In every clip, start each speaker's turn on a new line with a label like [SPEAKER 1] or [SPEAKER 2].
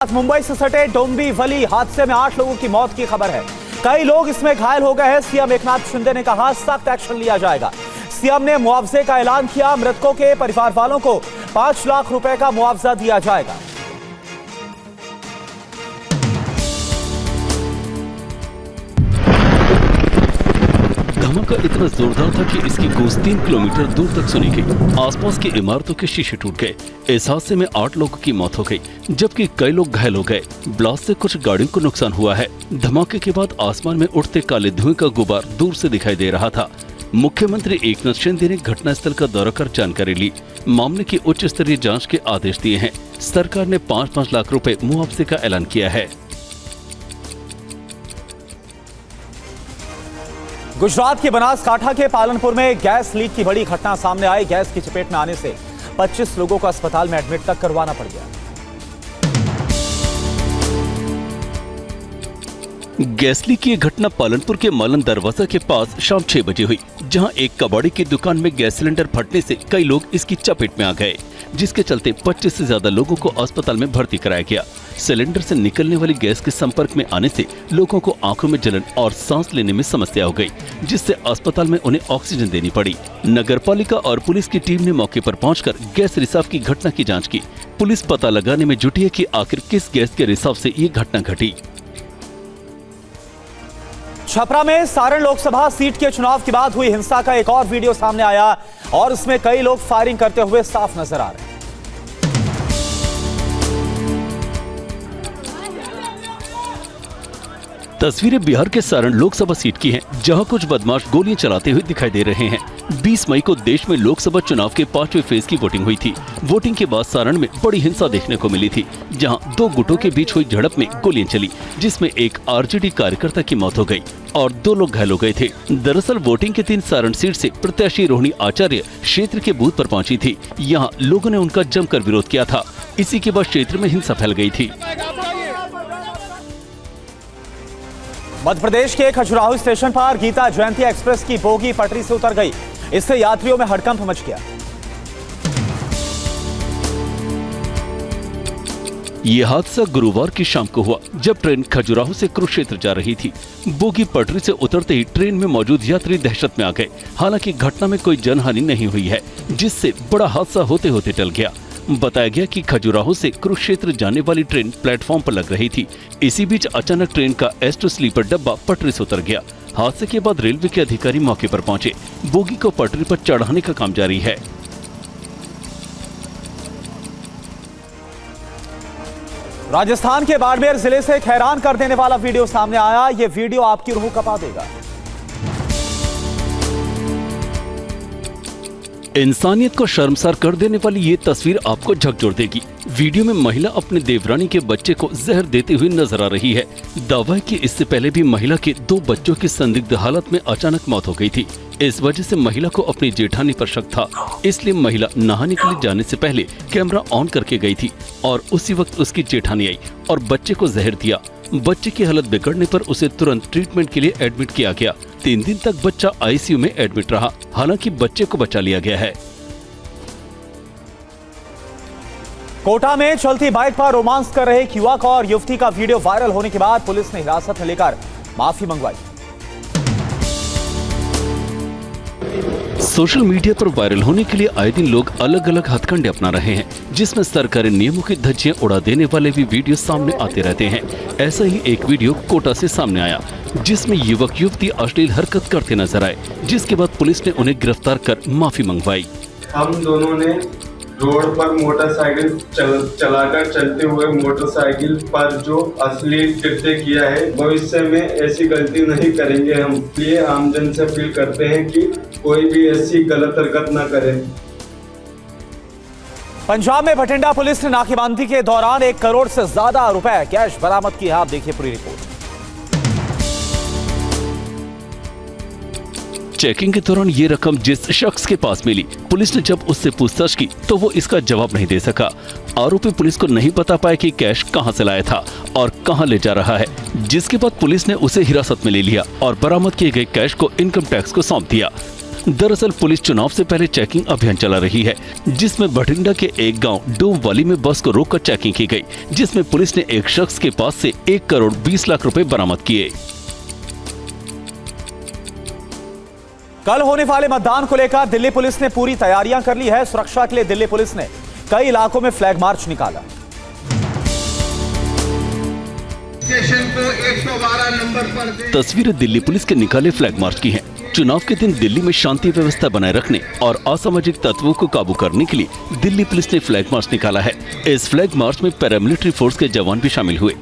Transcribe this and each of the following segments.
[SPEAKER 1] मुंबई से सटे डोंबिवली हादसे में 8 लोगों की मौत की खबर है। कई लोग इसमें घायल हो गए हैं। सीएम एकनाथ शिंदे ने कहा सख्त एक्शन लिया जाएगा। सीएम ने मुआवजे का ऐलान किया। मृतकों के परिवार वालों को 5 लाख रुपए का मुआवजा दिया जाएगा।
[SPEAKER 2] धमाका इतना जोरदार था कि इसकी गूंज 3 किलोमीटर दूर तक सुनी गई। आसपास की इमारतों के शीशे टूट गए। इस हादसे में 8 लोगों की मौत हो गई, जबकि कई लोग घायल हो गए। ब्लास्ट से कुछ गाड़ियों को नुकसान हुआ है। धमाके के बाद आसमान में उठते काले धुएं का गुबार दूर से दिखाई दे रहा था। मुख्यमंत्री एकनाथ शिंदे ने घटनास्थल का दौरा कर जानकारी ली। मामले की उच्च स्तरीय जाँच के आदेश दिए हैं। सरकार ने 5-5 लाख रुपए मुआवजे का ऐलान किया है।
[SPEAKER 1] गुजरात के बनासकांठा के पालनपुर में गैस लीक की बड़ी घटना सामने आई। गैस की चपेट में आने से 25 लोगों को अस्पताल में एडमिट तक करवाना पड़ गया।
[SPEAKER 2] गैस लीक की घटना पालनपुर के मालन दरवाजा के पास शाम 6 बजे हुई, जहां एक कबाड़ी की दुकान में गैस सिलेंडर फटने से कई लोग इसकी चपेट में आ गए, जिसके चलते 25 से ज्यादा लोगों को अस्पताल में भर्ती कराया गया। सिलेंडर से निकलने वाली गैस के संपर्क में आने से लोगों को आंखों में जलन और सांस लेने में समस्या हो गई, जिससे अस्पताल में उन्हें ऑक्सीजन देनी पड़ी। नगरपालिका और पुलिस की टीम ने मौके पर पहुंचकर गैस रिसाव की घटना की जांच की। पुलिस पता लगाने में जुटी है कि आखिर किस गैस के रिसाव से ये घटना घटी।
[SPEAKER 1] छपरा में सारण लोकसभा सीट के चुनाव के बाद हुई हिंसा का एक और वीडियो सामने आया और उसमें कई लोग फायरिंग करते हुए साफ नजर आ रहे हैं।
[SPEAKER 2] तस्वीरें बिहार के सारण लोकसभा सीट की हैं, जहां कुछ बदमाश गोलियां चलाते हुए दिखाई दे रहे हैं। 20 मई को देश में लोकसभा चुनाव के 5वें फेज की वोटिंग हुई थी। वोटिंग के बाद सारण में बड़ी हिंसा देखने को मिली थी, जहां 2 गुटों के बीच हुई झड़प में गोलियां चली, जिसमें एक आरजेडी कार्यकर्ता की मौत हो गई और 2 लोग घायल हो गए थे। दरअसल वोटिंग के 3 सारण सीट से प्रत्याशी रोहिणी आचार्य क्षेत्र के बूथ पर पहुंची थी। यहाँ लोगों ने उनका जमकर विरोध किया था। इसी के बाद क्षेत्र में हिंसा फैल गई थी।
[SPEAKER 1] मध्य प्रदेश के खजुराहो स्टेशन पर गीता जयंती एक्सप्रेस की बोगी पटरी से उतर गई। इससे यात्रियों में हड़कंप मच गया।
[SPEAKER 2] ये हादसा गुरुवार की शाम को हुआ, जब ट्रेन खजुराहो से कुरुक्षेत्र जा रही थी। बोगी पटरी से उतरते ही ट्रेन में मौजूद यात्री दहशत में आ गए। हालांकि घटना में कोई जनहानि नहीं हुई है, जिससे बड़ा हादसा होते होते टल गया। बताया गया कि खजुराहो से कुरुक्षेत्र जाने वाली ट्रेन प्लेटफॉर्म पर लग रही थी। इसी बीच अचानक ट्रेन का S2 स्लीपर डब्बा पटरी से उतर गया। हादसे के बाद रेलवे के अधिकारी मौके पर पहुंचे। बोगी को पटरी पर चढ़ाने का काम जारी है।
[SPEAKER 1] राजस्थान के बाड़मेर जिले से एक हैरान कर देने वाला वीडियो सामने आया। ये वीडियो आपकी रूह कपा देगा।
[SPEAKER 2] इंसानियत को शर्मसार कर देने वाली ये तस्वीर आपको झकझोर देगी। वीडियो में महिला अपने देवरानी के बच्चे को जहर देते हुए नजर आ रही है। दावा है कि इससे पहले भी महिला के 2 बच्चों की संदिग्ध हालत में अचानक मौत हो गई थी। इस वजह से महिला को अपनी जेठानी पर शक था, इसलिए महिला नहाने के लिए जाने से पहले कैमरा ऑन करके गई थी और उसी वक्त उसकी जेठानी आई और बच्चे को जहर दिया। बच्चे की हालत बिगड़ने पर उसे तुरंत ट्रीटमेंट के लिए एडमिट किया गया। 3 दिन तक बच्चा ICU में एडमिट रहा। हालांकि बच्चे को बचा लिया गया है।
[SPEAKER 1] कोटा में चलती बाइक पर रोमांस कर रहे एक युवक और युवती का वीडियो वायरल होने के बाद पुलिस ने हिरासत में लेकर माफी मंगवाई।
[SPEAKER 2] सोशल मीडिया पर वायरल होने के लिए आए दिन लोग अलग अलग हथकंडे अपना रहे हैं, जिसमें सरकारी नियमों की धज्जियां उड़ा देने वाले भी वीडियो सामने आते रहते हैं। ऐसा ही एक वीडियो कोटा से सामने आया, जिसमें युवक युवती अश्लील हरकत करते नजर आए, जिसके बाद पुलिस ने उन्हें गिरफ्तार कर माफी मंगवाई।
[SPEAKER 3] हम दोनों ने रोड पर मोटरसाइकिल चलाकर चलते हुए मोटरसाइकिल पर जो अश्लील कृत्य किया है, भविष्य में ऐसी गलती नहीं करेंगे। हम ये आमजन से अपील करते हैं कि कोई भी ऐसी गलत हरकत न करे।
[SPEAKER 1] पंजाब में भटिंडा पुलिस ने नाकेबंदी के दौरान 1 करोड़ से ज्यादा रुपए कैश बरामद किया। आप देखिए पूरी रिपोर्ट।
[SPEAKER 2] चेकिंग के दौरान ये रकम जिस शख्स के पास मिली, पुलिस ने जब उससे पूछताछ की तो वो इसका जवाब नहीं दे सका। आरोपी पुलिस को नहीं बता पाया कि कैश कहां से लाया था और कहां ले जा रहा है, जिसके बाद पुलिस ने उसे हिरासत में ले लिया और बरामद किए गए कैश को इनकम टैक्स को सौंप दिया। दरअसल पुलिस चुनाव से पहले चेकिंग अभियान चला रही है, जिसमें भटिंडा के एक गांव डोमवाली में बस को रोककर चेकिंग की गई, जिसमें पुलिस ने एक शख्स के पास से 1 करोड़ 20 लाख रुपए बरामद किए।
[SPEAKER 1] कल होने वाले मतदान को लेकर दिल्ली पुलिस ने पूरी तैयारियां कर ली है। सुरक्षा के लिए दिल्ली पुलिस ने कई इलाकों में फ्लैग मार्च निकाला।
[SPEAKER 4] स्टेशन को 112 नंबर पर
[SPEAKER 2] तस्वीरें दिल्ली पुलिस के निकाले फ्लैग मार्च की हैं। चुनाव के दिन दिल्ली में शांति व्यवस्था बनाए रखने और असामाजिक तत्वों को काबू करने के लिए दिल्ली पुलिस ने फ्लैग मार्च निकाला है। इस फ्लैग मार्च में पैरामिलिट्री फोर्स के जवान भी शामिल हुए।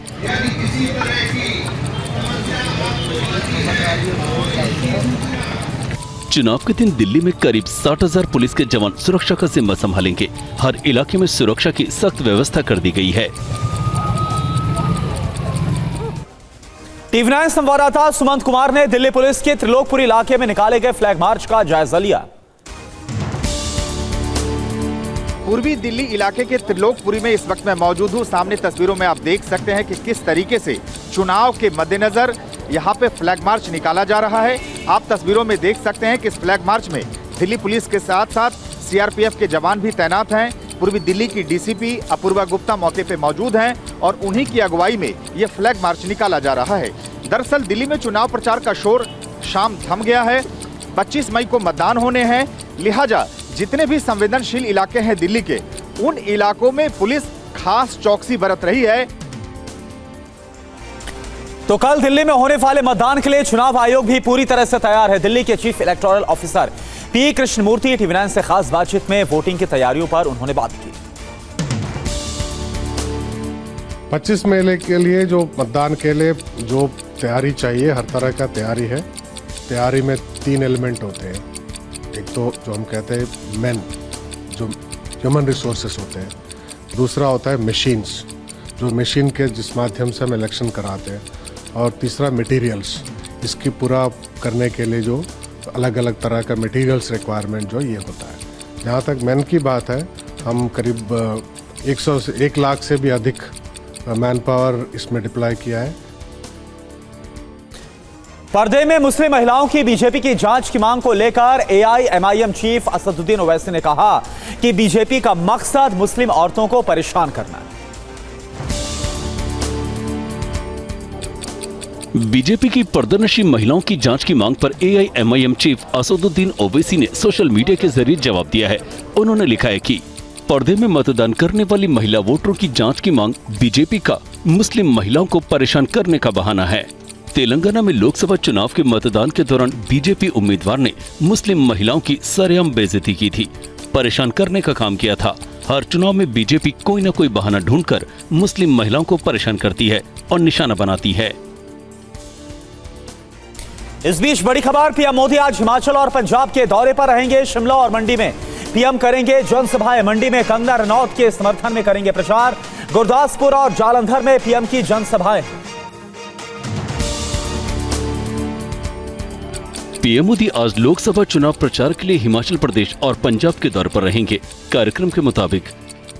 [SPEAKER 2] चुनाव के दिन दिल्ली में करीब 60,000 पुलिस के जवान सुरक्षा का जिम्मा संभालेंगे। हर इलाके में सुरक्षा की सख्त व्यवस्था कर दी गई है।
[SPEAKER 1] टीवी 9 संवाददाता सुमंत कुमार ने दिल्ली पुलिस के त्रिलोकपुरी इलाके में निकाले गए फ्लैग मार्च का जायजा लिया।
[SPEAKER 5] पूर्वी दिल्ली इलाके के त्रिलोकपुरी में इस वक्त मैं मौजूद हूँ। सामने तस्वीरों में आप देख सकते हैं कि किस तरीके से चुनाव के मद्देनजर यहाँ पे फ्लैग मार्च निकाला जा रहा है। आप तस्वीरों में देख सकते हैं कि इस फ्लैग मार्च में दिल्ली पुलिस के साथ साथ सीआरपीएफ के जवान भी तैनात हैं। पूर्वी दिल्ली की डीसीपी अपूर्वा गुप्ता मौके पे मौजूद हैं और उन्हीं की अगुवाई में ये फ्लैग मार्च निकाला जा रहा है। दरअसल दिल्ली में चुनाव प्रचार का शोर शाम थम गया है। 25 मई को मतदान होने हैं, लिहाजा जितने भी संवेदनशील इलाके हैं दिल्ली के, उन इलाकों में पुलिस खास चौकसी बरत रही है।
[SPEAKER 1] तो कल दिल्ली में होने वाले मतदान के लिए चुनाव आयोग भी पूरी तरह से तैयार है। दिल्ली के chief electoral officer P Krishnamurthy TV 9 से खास बातचीत में वोटिंग की तैयारियों पर उन्होंने बात की।
[SPEAKER 6] 25 मई के लिए जो मतदान के लिए जो तैयारी चाहिए, हर तरह का तैयारी है। तैयारी में 3 एलिमेंट होते हैं। एक तो जो हम कहते हैं मैन, जो ह्यूमन रिसोर्सेस होते हैं। दूसरा होता है मशीन्स, जो मशीन के जिस माध्यम से हम इलेक्शन कराते हैं। और तीसरा मटेरियल्स, इसकी पूरा करने के लिए जो अलग अलग तरह का मटेरियल्स रिक्वायरमेंट जो ये होता है। जहाँ तक मैन की बात है, हम करीब 1 लाख से भी अधिक मैन पावर इसमें डिप्लॉय किया है।
[SPEAKER 1] पर्दे में मुस्लिम महिलाओं की बीजेपी की जांच की मांग को लेकर एआईएमआईएम चीफ असदुद्दीन ओवैसी ने कहा कि बीजेपी का मकसद मुस्लिम औरतों को परेशान करना है।
[SPEAKER 2] बीजेपी की पर्दानशी महिलाओं की जांच की मांग पर एआईएमआईएम चीफ असदुद्दीन ओवैसी ने सोशल मीडिया के जरिए जवाब दिया है। उन्होंने लिखा है कि पर्दे में मतदान करने वाली महिला वोटरों की जांच की मांग बीजेपी का मुस्लिम महिलाओं को परेशान करने का बहाना है। तेलंगाना में लोकसभा चुनाव के मतदान के दौरान बीजेपी उम्मीदवार ने मुस्लिम महिलाओं की सरेआम बेइज्जती की थी, परेशान करने का काम किया था। हर चुनाव में बीजेपी कोई न कोई बहाना ढूंढकर मुस्लिम महिलाओं को परेशान करती है और निशाना बनाती है।
[SPEAKER 1] इस बीच बड़ी खबर, पीएम मोदी आज हिमाचल और पंजाब के दौरे पर रहेंगे। शिमला और मंडी में पीएम करेंगे जनसभाएं। मंडी में कंगना रनौत के समर्थन में करेंगे प्रचार। गुरदासपुर और जालंधर में पीएम की जनसभाएं।
[SPEAKER 2] पीएम मोदी आज लोकसभा चुनाव प्रचार के लिए हिमाचल प्रदेश और पंजाब के दौरे पर रहेंगे। कार्यक्रम के मुताबिक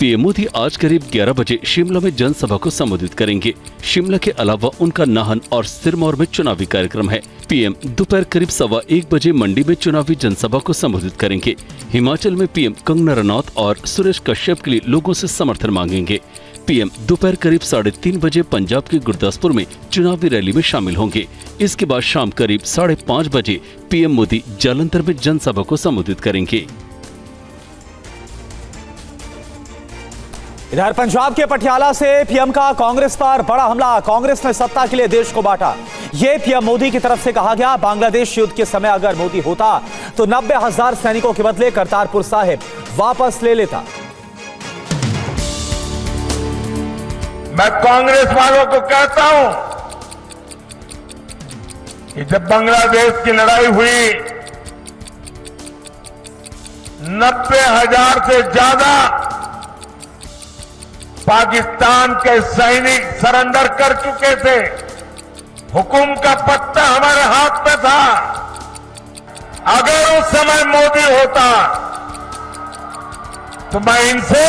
[SPEAKER 2] पीएम मोदी आज करीब 11 बजे शिमला में जनसभा को संबोधित करेंगे। शिमला के अलावा उनका नाहन और सिरमौर में चुनावी कार्यक्रम है। पीएम दोपहर करीब 1:15 बजे मंडी में चुनावी जनसभा को संबोधित करेंगे। हिमाचल में पीएम कंगना रनौत और सुरेश कश्यप के लिए लोगों से समर्थन मांगेंगे। पीएम दोपहर करीब 3:30 बजे पंजाब के गुरदासपुर में चुनावी रैली में शामिल होंगे। इसके बाद शाम करीब 5:30 बजे पीएम मोदी जालंधर में जनसभा को संबोधित करेंगे।
[SPEAKER 1] इधर पंजाब के पटियाला से पीएम का कांग्रेस पर बड़ा हमला। कांग्रेस ने सत्ता के लिए देश को बांटा, ये पीएम मोदी की तरफ से कहा गया। बांग्लादेश युद्ध के समय अगर मोदी होता तो 90,000 सैनिकों के बदले करतारपुर साहिब वापस ले लेता।
[SPEAKER 4] मैं कांग्रेस वालों को कहता हूं कि जब बांग्लादेश की लड़ाई हुई 90,000 से ज्यादा पाकिस्तान के सैनिक सरेंडर कर चुके थे। हुकुम का पत्ता हमारे हाथ में था। अगर उस समय मोदी होता तो मैं इनसे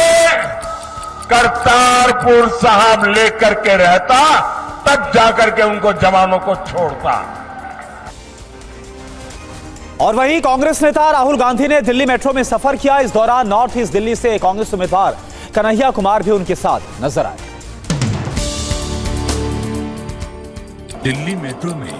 [SPEAKER 4] करतारपुर साहब लेकर के रहता, तब जाकर के उनको जवानों को छोड़ता।
[SPEAKER 1] और वहीं कांग्रेस नेता राहुल गांधी ने दिल्ली मेट्रो में सफर किया। इस दौरान नॉर्थ ईस्ट दिल्ली से कांग्रेस उम्मीदवार कन्हैया कुमार भी उनके साथ नजर आए।
[SPEAKER 7] दिल्ली मेट्रो में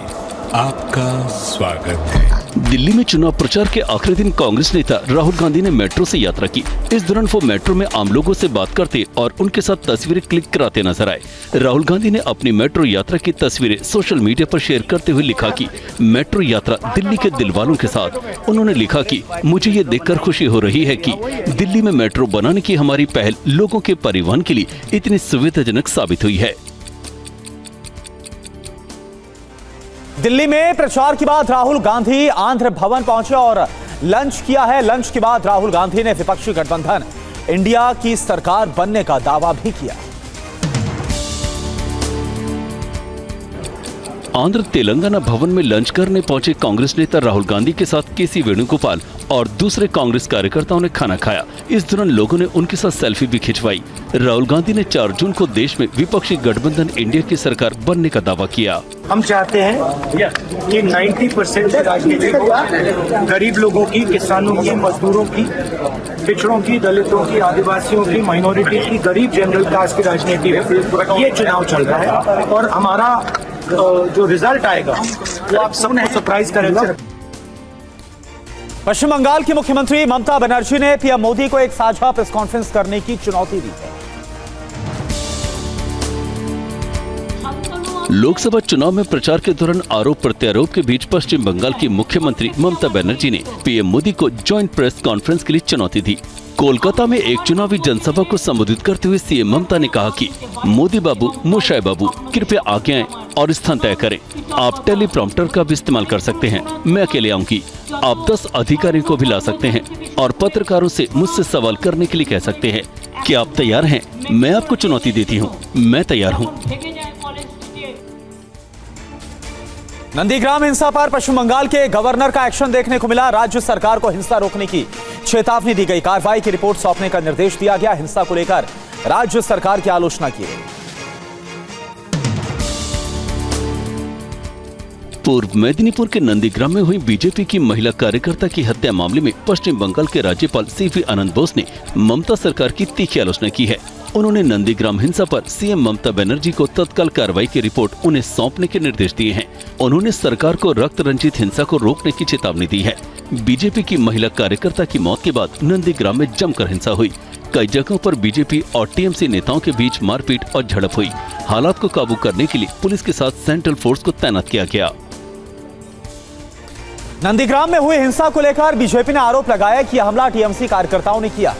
[SPEAKER 7] आपका स्वागत है।
[SPEAKER 2] दिल्ली में चुनाव प्रचार के आखिरी दिन कांग्रेस नेता राहुल गांधी ने मेट्रो से यात्रा की। इस दौरान वो मेट्रो में आम लोगों से बात करते और उनके साथ तस्वीरें क्लिक कराते नजर आए। राहुल गांधी ने अपनी मेट्रो यात्रा की तस्वीरें सोशल मीडिया पर शेयर करते हुए लिखा कि मेट्रो यात्रा दिल्ली के दिल वालों के साथ। उन्होंने लिखा कि मुझे ये देखकर खुशी हो रही है कि दिल्ली में मेट्रो बनाने की हमारी पहल लोगों के परिवहन के लिए इतनी सुविधाजनक साबित हुई है।
[SPEAKER 1] दिल्ली में प्रचार के बाद राहुल गांधी आंध्र भवन पहुंचे और लंच किया है। लंच के बाद राहुल गांधी ने विपक्षी गठबंधन इंडिया की सरकार बनने का दावा भी किया।
[SPEAKER 2] आंध्र तेलंगाना भवन में लंच करने पहुंचे कांग्रेस नेता राहुल गांधी के साथ केसी वेणुगोपाल और दूसरे कांग्रेस कार्यकर्ताओं ने खाना खाया। इस दौरान लोगों ने उनके साथ सेल्फी भी खिंचवाई। राहुल गांधी ने 4 जून को देश में विपक्षी गठबंधन इंडिया की सरकार बनने का दावा किया।
[SPEAKER 8] हम चाहते हैं कि 90% राजनीति को गरीब लोगों की, किसानों की, मजदूरों की, पिछड़ों की, दलितों की, आदिवासियों की, माइनॉरिटी की, गरीब जनरल क्लास की राजनीति है। ये चुनाव चल रहा है और हमारा जो रिजल्ट आएगा वो आप सबको सरप्राइज करेगा।
[SPEAKER 1] पश्चिम बंगाल की मुख्यमंत्री ममता बनर्जी ने पीएम मोदी को एक साझा प्रेस कॉन्फ्रेंस करने की चुनौती दी है।
[SPEAKER 2] लोकसभा चुनाव में प्रचार के दौरान आरोप प्रत्यारोप के बीच पश्चिम बंगाल की मुख्यमंत्री ममता बनर्जी ने पीएम मोदी को जॉइंट प्रेस कॉन्फ्रेंस के लिए चुनौती दी। कोलकाता में एक चुनावी जनसभा को संबोधित करते हुए सीएम ममता ने कहा कि मोदी बाबू, मुशाई बाबू, कृपया आगे आएं और स्थान तय करें। आप टेलीप्रॉम्प्टर का भी इस्तेमाल कर सकते हैं, मैं अकेले आऊंगी। आप 10 अधिकारियों को भी ला सकते हैं और पत्रकारों से मुझसे सवाल करने के लिए कह सकते हैं कि आप तैयार हैं। मैं आपको चुनौती देती हूँ, मैं तैयार हूँ।
[SPEAKER 1] नंदीग्राम हिंसा पर पश्चिम बंगाल के गवर्नर का एक्शन देखने को मिला। राज्य सरकार को हिंसा रोकने की चेतावनी दी गई। कार्रवाई की रिपोर्ट सौंपने का निर्देश दिया गया। हिंसा को लेकर राज्य सरकार की आलोचना की गई।
[SPEAKER 2] पूर्व मेदिनीपुर के नंदीग्राम में हुई बीजेपी की महिला कार्यकर्ता की हत्या मामले में पश्चिम बंगाल के राज्यपाल सीवी आनंद बोस ने ममता सरकार की तीखी आलोचना की है। उन्होंने नंदीग्राम हिंसा पर सीएम ममता बनर्जी को तत्काल कार्रवाई की रिपोर्ट उन्हें सौंपने के निर्देश दिए हैं। उन्होंने सरकार को रक्त रंजित हिंसा को रोकने की चेतावनी दी है। बीजेपी की महिला कार्यकर्ता की मौत के बाद नंदीग्राम में जमकर हिंसा हुई। कई जगहों पर बीजेपी और टीएमसी नेताओं के बीच मारपीट और झड़प हुई। हालात को काबू करने के लिए पुलिस के साथ सेंट्रल फोर्स को तैनात किया गया।
[SPEAKER 1] नंदीग्राम में हुई हिंसा को लेकर बीजेपी ने आरोप लगाया कि यह हमला टीएमसी कार्यकर्ताओं ने किया।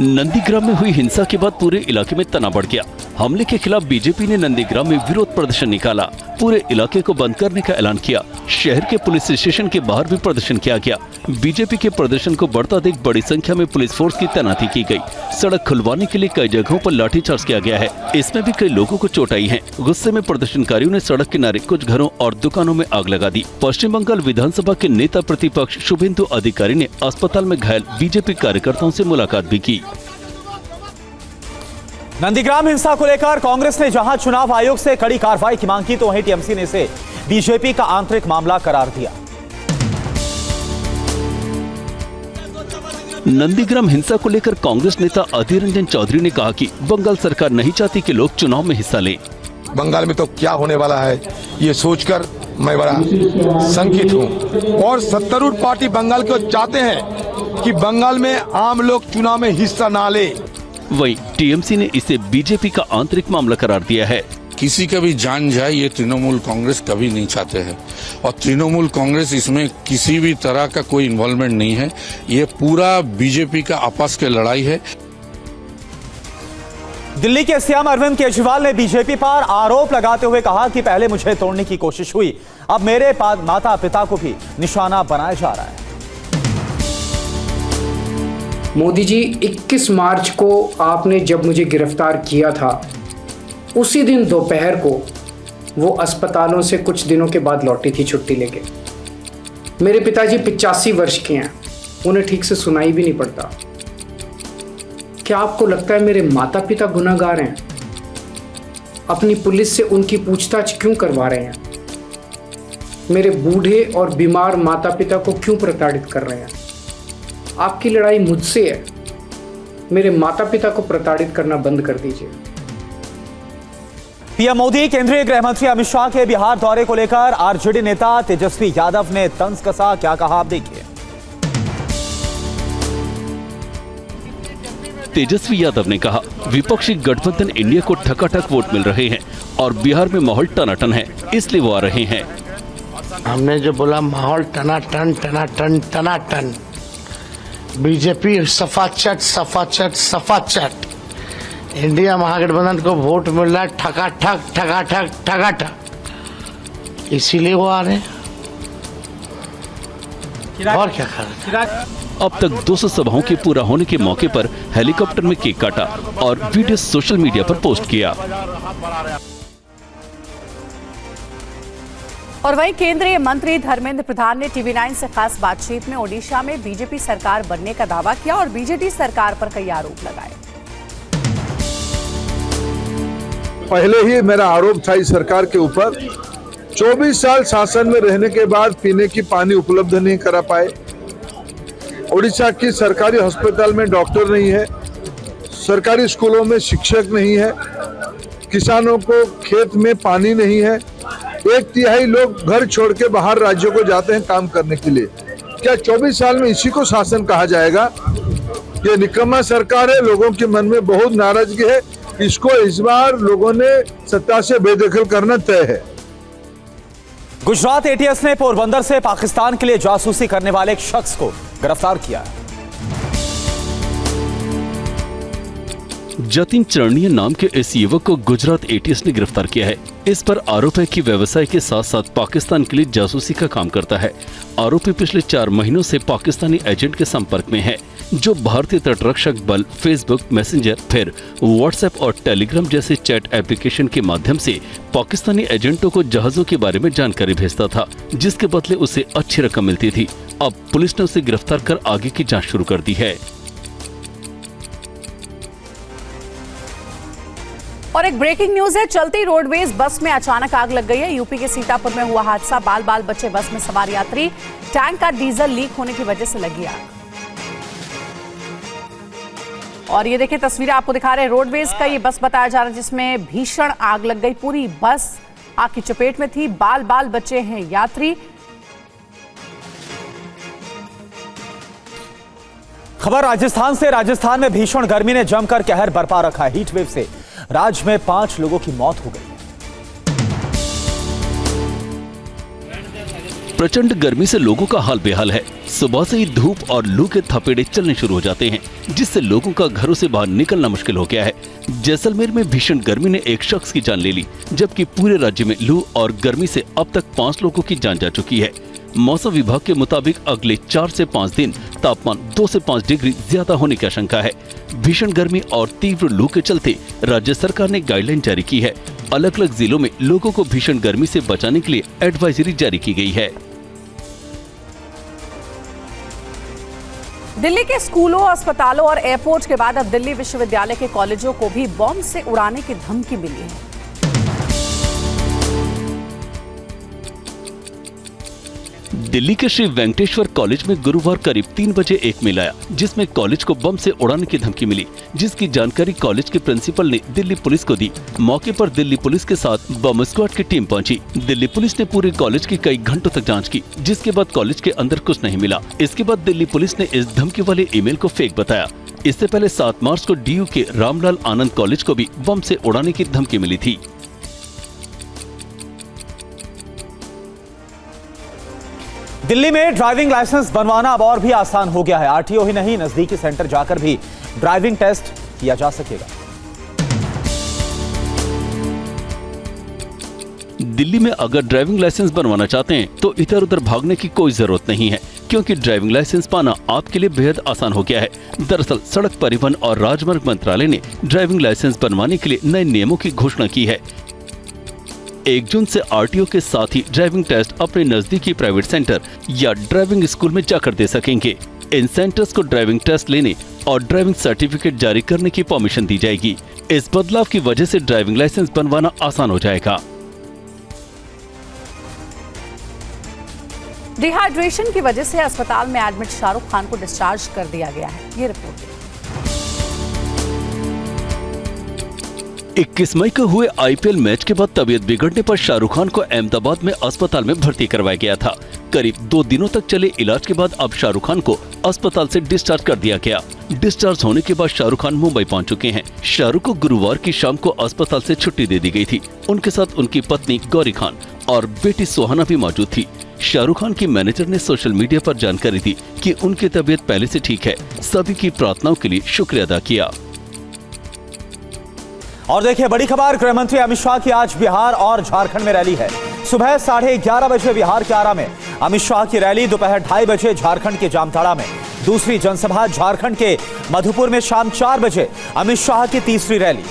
[SPEAKER 2] नंदीग्राम में हुई हिंसा के बाद पूरे इलाके में तनाव बढ़ गया। हमले के खिलाफ बीजेपी ने नंदीग्राम में विरोध प्रदर्शन निकाला। पूरे इलाके को बंद करने का ऐलान किया। शहर के पुलिस स्टेशन के बाहर भी प्रदर्शन किया गया। बीजेपी के प्रदर्शन को बढ़ता देख बड़ी संख्या में पुलिस फोर्स की तैनाती की गई। सड़क खुलवाने के लिए कई जगहों पर लाठीचार्ज किया गया है। इसमें भी कई लोगों को चोट आई है। गुस्से में प्रदर्शनकारियों ने सड़क किनारे कुछ घरों और दुकानों में आग लगा दी। पश्चिम बंगाल विधानसभा के नेता प्रतिपक्ष शुभेंदु अधिकारी ने अस्पताल में घायल बीजेपी कार्यकर्ताओं से मुलाकात भी की।
[SPEAKER 1] नंदीग्राम हिंसा को लेकर कांग्रेस ने जहां चुनाव आयोग से कड़ी कार्रवाई की मांग की, तो वहीं टीएमसी ने इसे बीजेपी का आंतरिक मामला करार दिया।
[SPEAKER 2] नंदीग्राम हिंसा को लेकर कांग्रेस नेता अधीर रंजन चौधरी ने कहा कि बंगाल सरकार नहीं चाहती कि लोग चुनाव में हिस्सा लें।
[SPEAKER 9] बंगाल में तो क्या होने वाला है ये सोचकर मैं बड़ा शंकित हूँ और सत्तारूढ़ पार्टी बंगाल को चाहते हैं कि बंगाल में आम लोग चुनाव में हिस्सा ना ले।
[SPEAKER 2] वहीं टीएमसी ने इसे बीजेपी का आंतरिक मामला करार दिया है।
[SPEAKER 7] किसी का भी जान जाए ये तृणमूल कांग्रेस कभी नहीं चाहते हैं और तृणमूल कांग्रेस इसमें किसी भी तरह का कोई इन्वॉल्वमेंट नहीं है। ये पूरा बीजेपी का आपस की लड़ाई है।
[SPEAKER 1] दिल्ली के सीएम अरविंद केजरीवाल ने बीजेपी पर आरोप लगाते हुए कहा कि पहले मुझे तोड़ने की कोशिश हुई, अब मेरे माता पिता को भी निशाना बनाया जा रहा है।
[SPEAKER 10] मोदी जी, 21 मार्च को आपने जब मुझे गिरफ्तार किया था, उसी दिन दोपहर को वो अस्पतालों से कुछ दिनों के बाद लौटी थी छुट्टी लेके। मेरे पिताजी 85 वर्ष के हैं, उन्हें ठीक से सुनाई भी नहीं पड़ता। क्या आपको लगता है मेरे माता पिता गुनहगार हैं? अपनी पुलिस से उनकी पूछताछ क्यों करवा रहे हैं? मेरे बूढ़े और बीमार माता पिता को क्यों प्रताड़ित कर रहे हैं? आपकी लड़ाई मुझसे है, मेरे माता पिता को प्रताड़ित करना बंद कर दीजिए।
[SPEAKER 1] पीएम मोदी, केंद्रीय गृह मंत्री अमित शाह के बिहार दौरे को लेकर आरजेडी नेता तेजस्वी यादव ने तंज कसा, क्या कहा आप देखिए।
[SPEAKER 2] तेजस्वी यादव ने कहा, विपक्षी गठबंधन इंडिया को ठकाठक वोट मिल रहे हैं और बिहार में माहौल टनाटन है, इसलिए वो आ रहे हैं।
[SPEAKER 11] हमने जो बोला माहौल टनाटन टनाटन टनाटन, बीजेपी सफाचट सफाचट सफाचट, इंडिया महागठबंधन को वोट मिल रहा है ठकाठक ठकाठक ठकाठक, इसीलिए वो आ रहे हैं। और क्या कर रहे हैं?
[SPEAKER 2] अब तक 200 सभाओं के पूरा होने के मौके पर हेलीकॉप्टर में केक काटा और वीडियो सोशल मीडिया पर पोस्ट किया।
[SPEAKER 12] और वहीं केंद्रीय मंत्री धर्मेंद्र प्रधान ने टीवी9 से खास बातचीत में ओडिशा में बीजेपी सरकार बनने का दावा किया और बीजेडी सरकार पर कई आरोप लगाए।
[SPEAKER 13] पहले ही मेरा आरोप था इस सरकार के ऊपर, 24 साल शासन में रहने के बाद पीने की पानी उपलब्ध नहीं करा पाए। ओडिशा की सरकारी अस्पताल में डॉक्टर नहीं है, सरकारी स्कूलों में शिक्षक नहीं है, किसानों को खेत में पानी नहीं है, 1/3 लोग घर छोड़ के बाहर राज्यों को जाते हैं काम करने के लिए। क्या 24 साल में इसी को शासन कहा जाएगा? ये निकम्मा सरकार है, लोगों के मन में बहुत नाराजगी है, इसको इस बार लोगों ने सत्ता से बेदखल करना तय है।
[SPEAKER 1] गुजरात एटीएस ने पोरबंदर से पाकिस्तान के लिए जासूसी करने वाले एक शख्स को गिरफ्तार किया।
[SPEAKER 2] जतिन चरणीय नाम के इस युवक को गुजरात एटीएस ने गिरफ्तार किया है। इस पर आरोप है कि व्यवसाय के साथ साथ पाकिस्तान के लिए जासूसी का काम करता है। आरोपी पिछले 4 महीनों से पाकिस्तानी एजेंट के संपर्क में है, जो भारतीय तटरक्षक बल, फेसबुक, मैसेंजर, फिर व्हाट्सएप और टेलीग्राम जैसे चैट एप्लीकेशन के माध्यम से पाकिस्तानी एजेंटों को जहाजों के बारे में जानकारी भेजता था, जिसके बदले उसे अच्छी रकम मिलती थी। अब पुलिस ने उसे गिरफ्तार कर आगे की जांच शुरू कर दी है।
[SPEAKER 12] और एक ब्रेकिंग न्यूज है, चलती रोडवेज बस में अचानक आग लग गई है। यूपी के सीतापुर में हुआ हादसा, बाल बाल बच्चे बस में सवार यात्री, टैंक का डीजल लीक होने की वजह से लगी आग। और ये देखिए तस्वीरें आपको दिखा रहे हैं, रोडवेज का ये बस बताया जा रहा है जिसमें भीषण आग लग गई। पूरी बस आग की चपेट में थी, बाल बाल बच्चे हैं यात्री।
[SPEAKER 1] खबर राजस्थान से। राजस्थान में भीषण गर्मी ने जमकर कहर बरपा रखा है। हीट वेव से राज्य में 5 लोगों की मौत हो गई है।
[SPEAKER 2] प्रचंड गर्मी से लोगों का हाल बेहाल है। सुबह से ही धूप और लू के थपेड़े चलने शुरू हो जाते हैं, जिससे लोगों का घरों से बाहर निकलना मुश्किल हो गया है। जैसलमेर में भीषण गर्मी ने एक शख्स की जान ले ली, जबकि पूरे राज्य में लू और गर्मी से अब तक 5 लोगों की जान जा चुकी है। मौसम विभाग के मुताबिक अगले 4 से 5 दिन तापमान 2 से 5 डिग्री ज्यादा होने की आशंका है। भीषण गर्मी और तीव्र लू के चलते राज्य सरकार ने गाइडलाइन जारी की है। अलग अलग जिलों में लोगों को भीषण गर्मी से बचाने के लिए एडवाइजरी जारी की गई है।
[SPEAKER 12] दिल्ली के स्कूलों, अस्पतालों और एयरपोर्ट के बाद अब दिल्ली विश्वविद्यालय के कॉलेजों को भी बॉम्ब से उड़ाने की धमकी मिली है।
[SPEAKER 2] दिल्ली के श्री वेंकटेश्वर कॉलेज में गुरुवार करीब 3 बजे एक मेल आया, जिसमें कॉलेज को बम से उड़ाने की धमकी मिली, जिसकी जानकारी कॉलेज के प्रिंसिपल ने दिल्ली पुलिस को दी। मौके पर दिल्ली पुलिस के साथ बम स्क्वाड की टीम पहुंची। दिल्ली पुलिस ने पूरे कॉलेज की कई घंटों तक जांच की, जिसके बाद कॉलेज के अंदर कुछ नहीं मिला। इसके बाद दिल्ली पुलिस ने इस धमकी वाले ईमेल को फेक बताया। इससे पहले 7 मार्च को डीयू के रामलाल आनंद कॉलेज को भी बम से उड़ाने की धमकी मिली थी।
[SPEAKER 1] दिल्ली में ड्राइविंग लाइसेंस बनवाना अब और भी आसान हो गया है। आरटीओ ही नहीं, नजदीकी सेंटर जाकर भी ड्राइविंग टेस्ट किया जा सकेगा।
[SPEAKER 2] दिल्ली में अगर ड्राइविंग लाइसेंस बनवाना चाहते हैं तो इधर उधर भागने की कोई जरूरत नहीं है, क्योंकि ड्राइविंग लाइसेंस पाना आपके लिए बेहद आसान हो गया है। दरअसल सड़क परिवहन और राजमार्ग मंत्रालय ने ड्राइविंग लाइसेंस बनवाने के लिए नए नियमों की घोषणा की है। 1 जून से आरटीओ के साथ ही ड्राइविंग टेस्ट अपने नजदीकी प्राइवेट सेंटर या ड्राइविंग स्कूल में जाकर दे सकेंगे। इन सेंटर्स को ड्राइविंग टेस्ट लेने और ड्राइविंग सर्टिफिकेट जारी करने की परमिशन दी जाएगी। इस बदलाव की वजह से ड्राइविंग लाइसेंस बनवाना आसान हो जाएगा।
[SPEAKER 12] डिहाइड्रेशन की वजह से अस्पताल में एडमिट शाहरुख खान को डिस्चार्ज कर दिया गया है। ये रिपोर्ट
[SPEAKER 2] 21 मई को हुए आईपीएल मैच के बाद तबीयत बिगड़ने पर शाहरुख खान को अहमदाबाद में अस्पताल में भर्ती करवाया गया था। करीब 2 दिनों तक चले इलाज के बाद अब शाहरुख खान को अस्पताल से डिस्चार्ज कर दिया गया। डिस्चार्ज होने के बाद शाहरुख खान मुंबई पहुंच चुके हैं। शाहरुख को गुरुवार की शाम को अस्पताल से छुट्टी दे दी गई थी। उनके साथ उनकी पत्नी गौरी खान और बेटी सुहाना भी मौजूद थी। शाहरुख खान की मैनेजर ने सोशल मीडिया पर जानकारी दी कि उनकी तबीयत पहले से ठीक है। सभी की प्रार्थनाओं के लिए शुक्रिया अदा किया।
[SPEAKER 1] और देखिए बड़ी खबर, गृह मंत्री अमित शाह की आज बिहार और झारखंड में रैली है। सुबह 11:30 बजे बिहार के आरा में अमित शाह की रैली, दोपहर 2:30 बजे झारखंड के जामताड़ा में दूसरी जनसभा, झारखंड के मधुपुर में शाम 4 बजे अमित शाह की तीसरी रैली।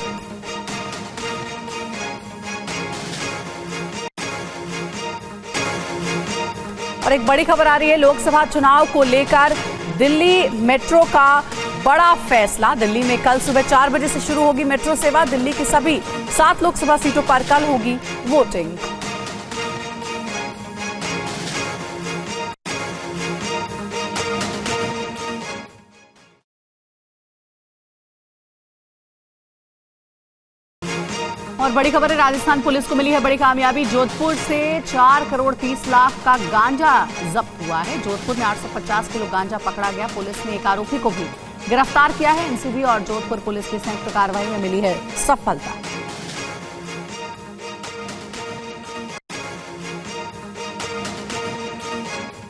[SPEAKER 12] और एक बड़ी खबर आ रही है लोकसभा चुनाव को लेकर। दिल्ली मेट्रो का बड़ा फैसला। दिल्ली में कल सुबह 4 बजे से शुरू होगी मेट्रो सेवा। दिल्ली की सभी 7 लोकसभा सीटों पर कल होगी वोटिंग। और बड़ी खबर है, राजस्थान पुलिस को मिली है बड़ी कामयाबी। जोधपुर से 4 करोड़ 30 लाख का गांजा जब्त हुआ है। जोधपुर में 850 किलो गांजा पकड़ा गया। पुलिस ने एक आरोपी को भी गिरफ्तार किया है। एनसीबी और जोधपुर पुलिस की संयुक्त कार्रवाई में मिली है सफलता।